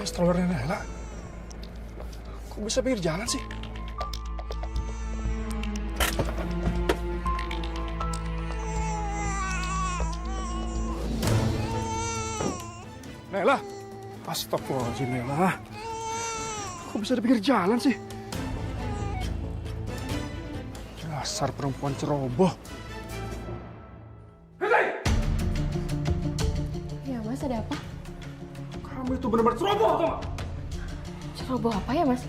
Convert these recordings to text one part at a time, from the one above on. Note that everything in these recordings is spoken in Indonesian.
kayak strollernya Nela. Kok bisa pinggir jalan sih? Nela! Astagfirullahaladzim, Nela. Kok bisa di pinggir jalan sih? Dasar perempuan ceroboh. Ya Mas, ada apa? Kamu itu benar-benar ceroboh, tau gak? Ceroboh apa ya Mas?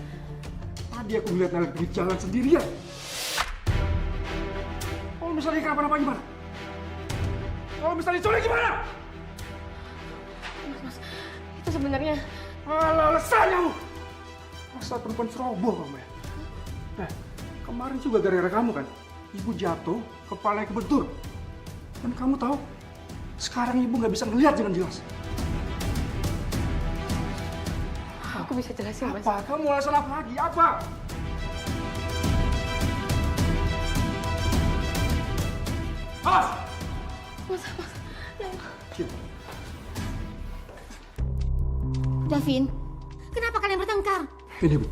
Tadi aku ngeliat Nela di jalan sendirian. Kalau misalnya kenapa-napa gimana? Kalau misalnya diculik gimana? Mas, itu sebenarnya... Alah, alasan kamu! Asal perempuan ceroboh kamu ya. Nah, kemarin juga gara-gara kamu kan, ibu jatuh, kepalanya kebentur. Dan kamu tahu, sekarang ibu nggak bisa ngelihat dengan jelas. Aku bisa jelasin Mas. Apa? Kamu alasan apa lagi? Apa? Mas! Mas. Cip. Davin, kenapa kalian bertengkar? Ini Bu,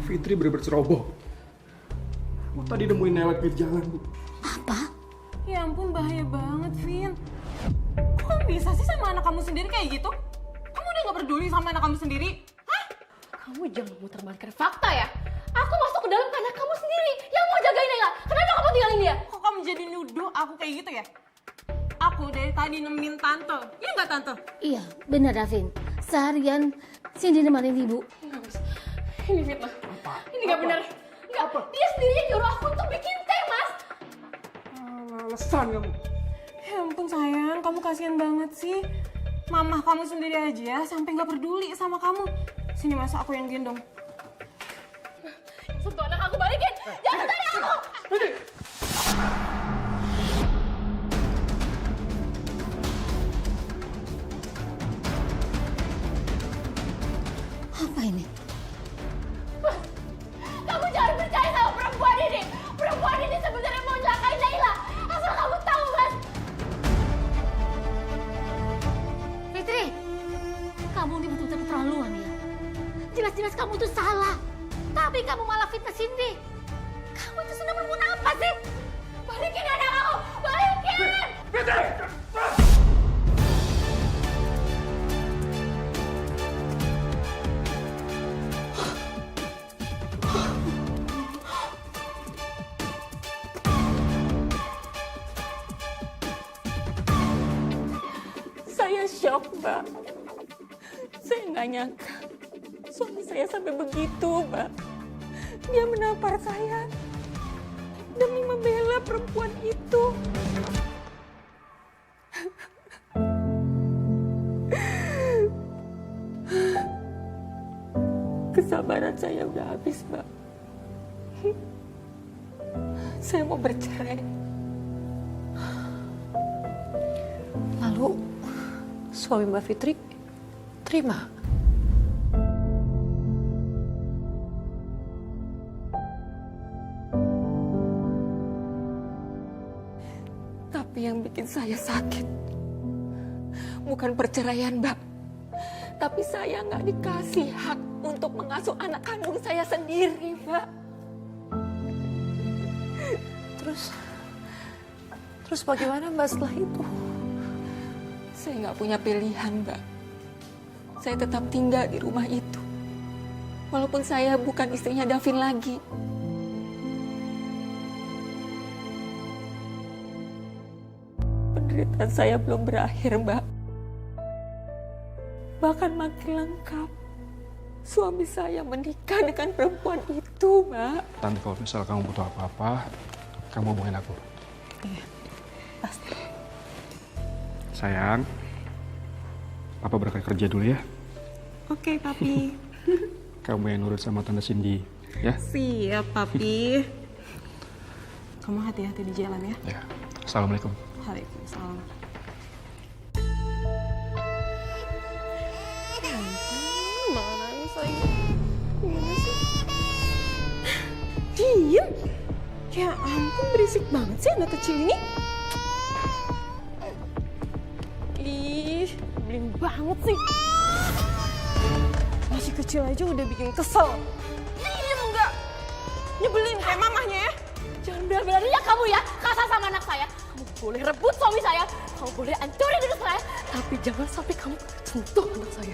Fitri bener-bener ceroboh. Aku tadi nemuin Nela di jalan Bu. Apa? Ya ampun, bahaya banget, Vin. Kok bisa sih sama anak kamu sendiri kayak gitu? Kamu udah gak peduli sama anak kamu sendiri? Hah? Kamu jangan muter-balik fakta ya. Aku masuk ke dalam karena kamu sendiri yang mau jagain Nela. Kenapa kamu tinggalin dia? Kok kamu jadi nuduh aku kayak gitu ya? Aku dari tadi nemenin Tante. Iya nggak Tante? Iya, benar Davin. Seharian Cindy nemenin ibu. Enggak Mas, ini fitnah. Apa? Ini nggak benar. Nggak, dia sendiri yang nyuruh aku untuk bikin teh Mas. Alah, alasan kamu. Ya ampun sayang, kamu kasihan banget sih. Mama kamu sendiri aja sampai nggak peduli sama kamu. Sini Mas, aku yang gendong. Sentuh anak aku, balikin. Jangan tarik aku. Apa ini? Kamu jangan percaya sama perempuan ini. Perempuan ini sebenarnya mau nyelakain Naila. Asal kamu tahu, Mas. Fitri, kamu ini betul-betul keterlaluan ya. Jelas-jelas kamu tuh salah. Tapi kamu malah fitnah Cindy. Kamu itu sudah berbuat apa sih? Balikin anak aku. Balikin. Fitri! Saya shock, Mbak. Saya nggak nyangka suami saya sampai begitu, Mbak. Dia menampar saya demi membela perempuan itu. Kesabaran saya udah habis, Mbak. Saya mau bercerai. Lalu suami Mbak Fitri terima. Tapi yang bikin saya sakit bukan perceraian, Mbak. Tapi saya nggak dikasih hak untuk mengasuh anak kandung saya sendiri, Mbak. Terus bagaimana Mbak setelah itu? Saya nggak punya pilihan, Mbak. Saya tetap tinggal di rumah itu. Walaupun saya bukan istrinya Davin lagi. Penderitaan saya belum berakhir, Mbak. Bahkan makin lengkap. Suami saya menikah dengan perempuan itu, Mbak. Tante, kalau misal kamu butuh apa-apa, kamu hubungin aku. Iya, pasti. Sayang, Papa berangkat kerja dulu ya. Oke, Papi. Kamu yang nurut sama Tante Cindy, ya? Siap, Papi. Kamu hati-hati di jalan ya. Ya. Assalamualaikum. Waalaikumsalam. Malah nangis lagi. Gimana sih? Diem? Ya ampun, berisik banget sih anak kecil ini. Ih, belin banget sih. kecil aja udah bikin kesel. Diem nggak? Nyebelin kayak mamahnya ya. Jangan berani-beraninya kamu ya kasar sama anak saya. Kamu boleh rebut suami saya, kamu boleh hancurin hidup saya, tapi jangan sampai kamu sentuh anak saya.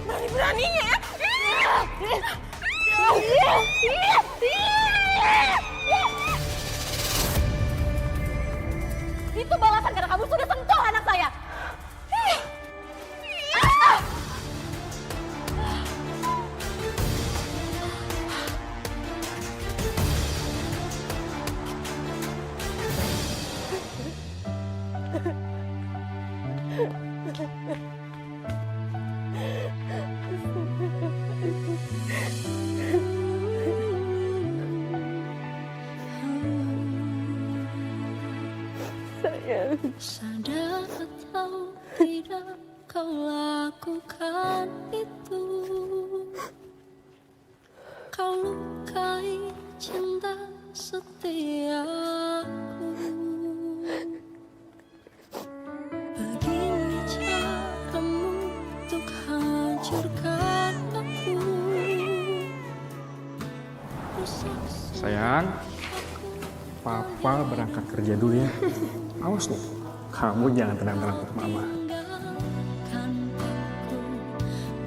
Berani-beraninya ya. Itu balasan karena kamu sudah sentuh anak saya. Sadar atau tidak kau lakukan itu. Kau lukai cinta setiaku. Begini caramu untuk hancurkan aku. Sayang, Papa berangkat kerja dulu ya. Awas loh, kamu jangan tenang-tenang ke Mama. Kan aku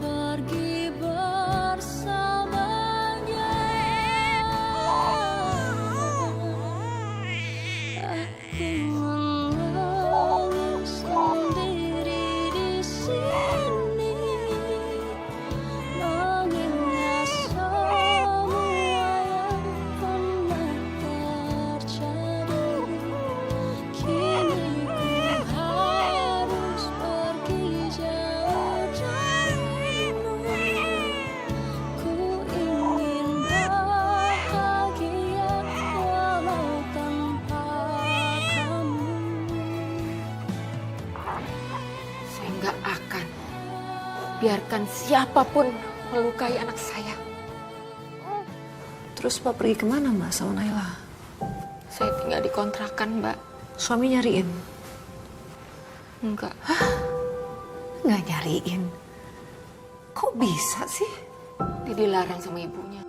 pergi bersamanya. Aku menangis sendiri di sini, mengingat semua yang pernah terjadi. Kini ku harus pergi jauh darimu. Ku ingin bahagia walau tanpa kamu. Saya nggak akan biarkan siapapun melukai anak saya. Terus Mbak pergi kemana Mbak sama Naila? Saya tinggal di kontrakan, Mbak. Suami nyariin? Enggak. Nggak nyariin. Kok bisa sih? Dia dilarang sama ibunya.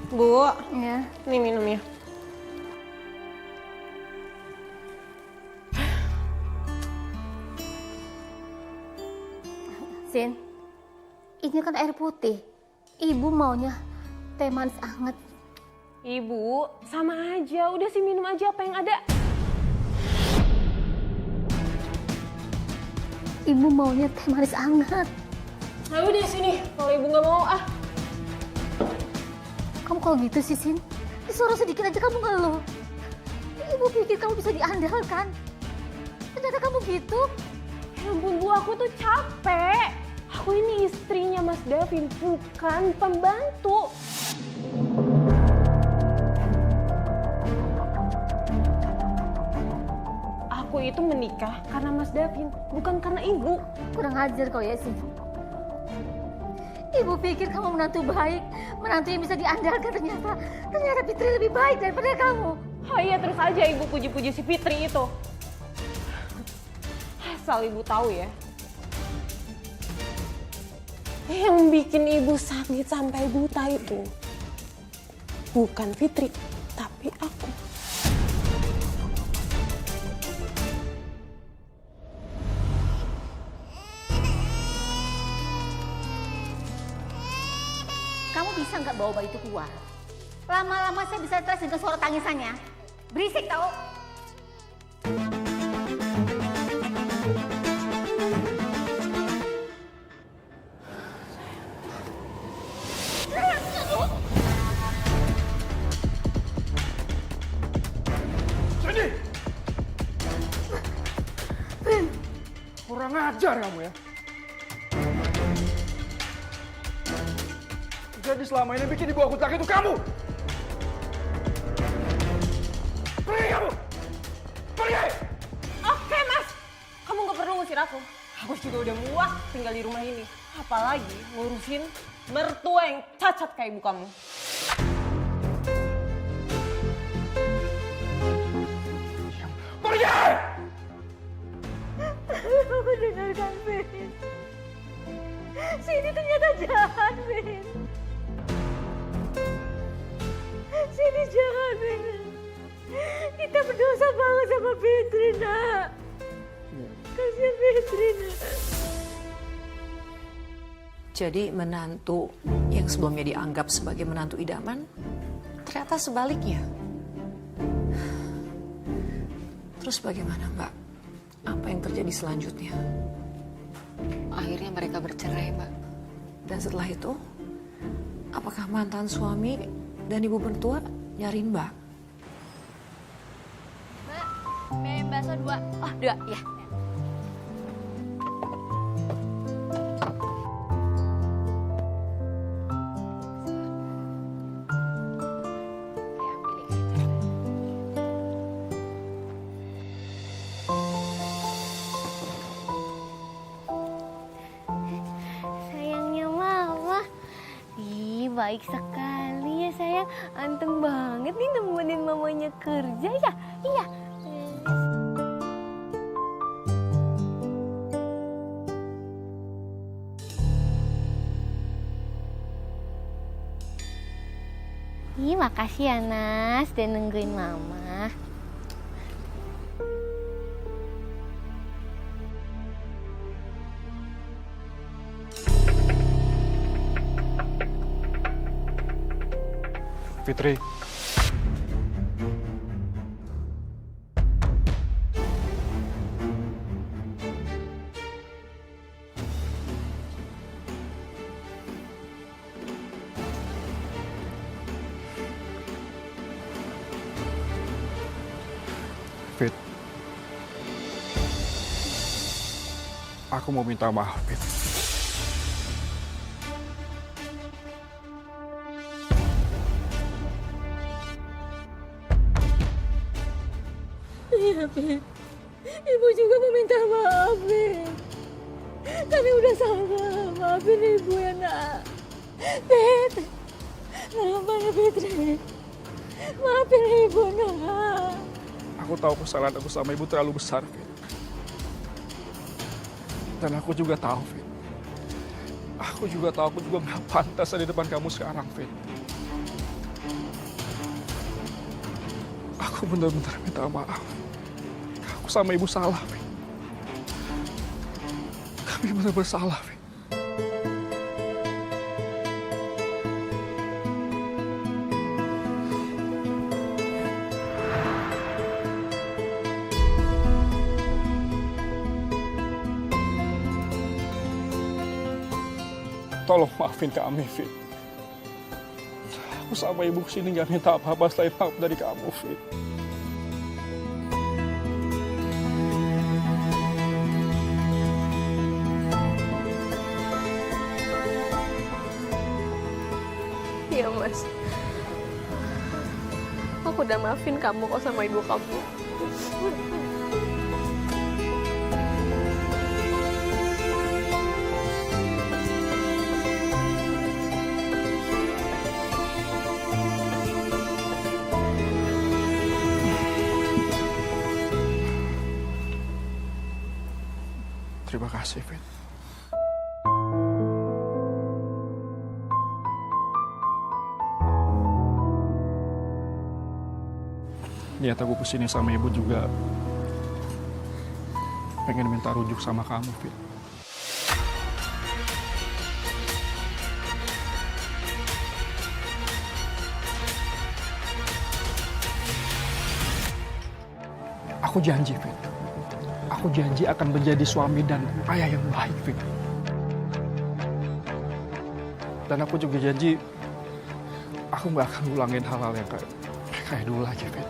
Bu, Ya. ini minumnya. Sin, ini kan air putih. Ibu maunya teh manis anget. Ibu, sama aja. Udah sih minum aja apa yang ada. Ibu maunya teh manis anget. Nah udah sini, kalau ibu nggak mau ah. Kamu kalau gitu sih, Sin. Disuruh sedikit aja kamu ngeluh. Ibu pikir kamu bisa diandalkan. Ternyata kamu gitu. Ya ampun Bu, aku tuh capek. Aku ini istrinya Mas Davin, bukan pembantu. Aku itu menikah karena Mas Davin, bukan karena ibu. Kurang ajar kau ya, Sin. Ibu pikir kamu menantu baik, menantu yang bisa diandalkan. Ternyata Fitri lebih baik daripada kamu. Oh iya, terus aja ibu puji-puji si Fitri itu. Asal ibu tahu ya, yang bikin ibu sakit sampai buta itu bukan Fitri, tapi aku. Kamu bisa nggak bawa bayi itu keluar? Lama-lama saya bisa stres dengan suara tangisannya. Berisik tau? Sini! Kurang ajar kamu ya. Jadi selama ini bikin ibu aku takut itu kamu. Pergi kamu! Pergi! Oke, ngusir aku. Aku juga udah muak tinggal di rumah ini. Apalagi ngurusin mertua yang cacat kayak ibu kamu. Pergi! Aku dengarkan, Vin. Cindy ternyata jahat, Vin. Cindy jahat, Vin. Kita berdosa banget sama Fitri, nak. Kasihan Fitri, nak. Jadi menantu yang sebelumnya dianggap sebagai menantu idaman, ternyata sebaliknya. Terus bagaimana, Mbak? Apa yang terjadi selanjutnya? Akhirnya mereka bercerai, Mbak. Dan setelah itu, apakah mantan suami dan ibu mertua nyariin Mbak? Mbak, mie bakso 2. Oh, 2, ya. Saya ambil ini. Sayangnya mama. Ih, baik sekali ya sayang. Anteng banget nih nemenin mamanya kerja ya. Iya. Ih, makasih ya Nas, udah nungguin mama. Fitri. Fit. Aku mau minta maaf, Fit. Iya, Vin. Ibu juga meminta maaf, Vin. Kami udah salah. Maafin ibu ya, nak. Fit. Kenapa ya, Fitri? Maafin ibu, nak. Aku tahu kesalahan aku sama ibu terlalu besar, Fit. Dan aku juga tahu, Fit. Aku juga tahu aku juga nggak pantas ada di depan kamu sekarang, Fit. Aku benar-benar minta maaf. Aku sama ibu salah, Fit. Kami benar-benar salah, Fit. Tolong maafin kami, Fit. Aku sama ibu kesini gak minta apa-apa selain maaf dari kamu, Fit. Iya, Mas. Aku udah maafin kamu kok sama ibu kamu. Terima kasih, Fit. Niat aku kesini sama ibu juga pengen minta rujuk sama kamu, Fit. Aku janji, Fit. Aku janji akan menjadi suami dan ayah yang baik, Fit. Dan aku juga janji aku nggak akan ulangin hal-hal yang kayak dulu lagi, Fit.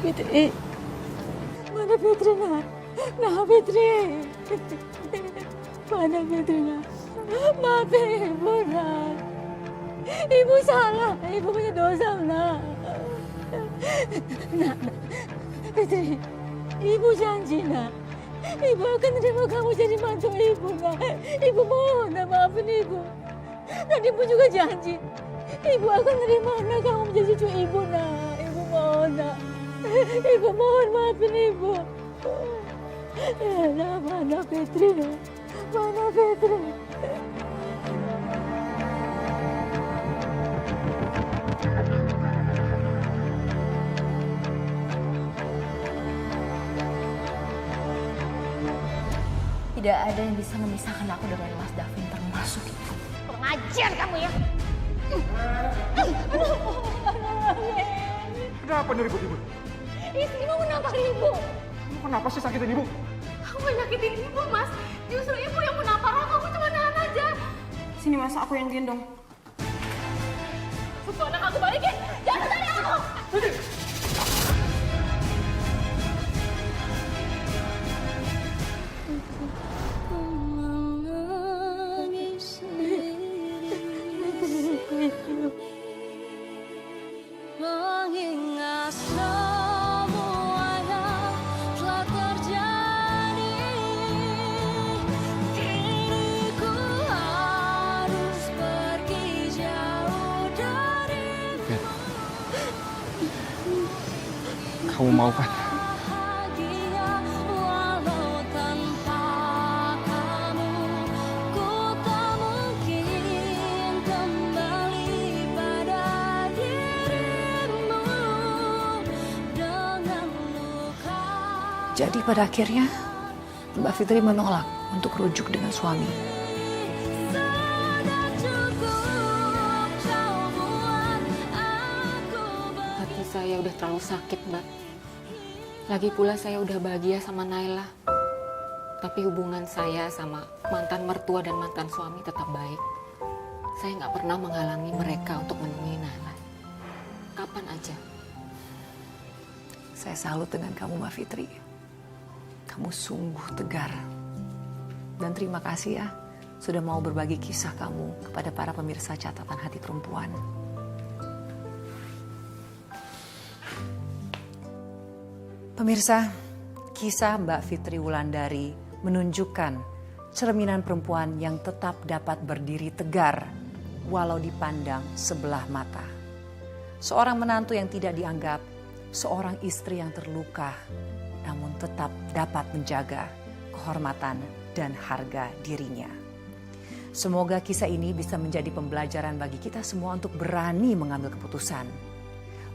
Fitri. Mana Fitri, nak? Nah, Fitri. Mana Fitri, nak? Maafin ibu, nak. Ibu salah, ibu punya dosa, nak. Nak, Fitri, ibu janji, nak. Ibu akan terima kamu jadi mantu ibu, nak. Ibu mohon, nak, maafin ibu. Dan ibu juga janji, ibu akan terima anak kamu menjadi cucu ibu, nak. Ibu mohon, nak. Ibu mohon maafin ibu. Nak, mana Fitri, nak? Mana Fitri? Tidak ada yang bisa memisahkan aku dengan Mas Davin, termasuk itu. Kurang ajar kamu ya. Kenapa nih ribut-ribut? Istrimu menampar ibu. Kamu kenapa sih sakitin ibu? Aku gak nyakitin ibu, Mas. Justru ibu yang menampar aku cuma nahan aja. Sini Mas, aku yang gendong. Susu anak aku balikin. Jangan tarik aku. Mengingat semua yang telah terjadi, diriku harus pergi jauh dari Kamu mau kan? bahagia walau tanpa kamu. Ku tak mungkin kembali pada dirimu dengan luka. Jadi pada akhirnya Mbak Fitri menolak untuk rujuk dengan suami. Sudah cukup kau buat aku Hati saya udah terlalu sakit, Mbak. Lagi pula saya udah bahagia sama Naila. Tapi hubungan saya sama mantan mertua dan mantan suami tetap baik. Saya nggak pernah menghalangi mereka untuk menemui Naila. Kapan aja. Saya salut dengan kamu, Mbak Fitri. Kamu sungguh tegar. Dan terima kasih ya, sudah mau berbagi kisah kamu kepada para pemirsa Catatan Hati Perempuan. Pemirsa, kisah Mbak Fitri Wulandari menunjukkan cerminan perempuan yang tetap dapat berdiri tegar walau dipandang sebelah mata. Seorang menantu yang tidak dianggap, seorang istri yang terluka, namun tetap dapat menjaga kehormatan dan harga dirinya. Semoga kisah ini bisa menjadi pembelajaran bagi kita semua untuk berani mengambil keputusan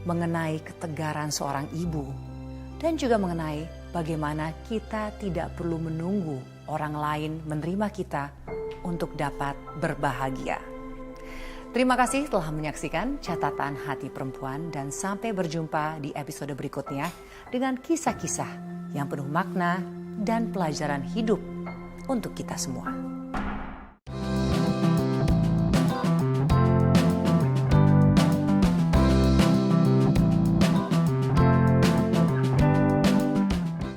mengenai ketegaran seorang ibu dan juga mengenai bagaimana kita tidak perlu menunggu orang lain menerima kita untuk dapat berbahagia. Terima kasih telah menyaksikan Catatan Hati Perempuan dan sampai berjumpa di episode berikutnya dengan kisah-kisah yang penuh makna dan pelajaran hidup untuk kita semua.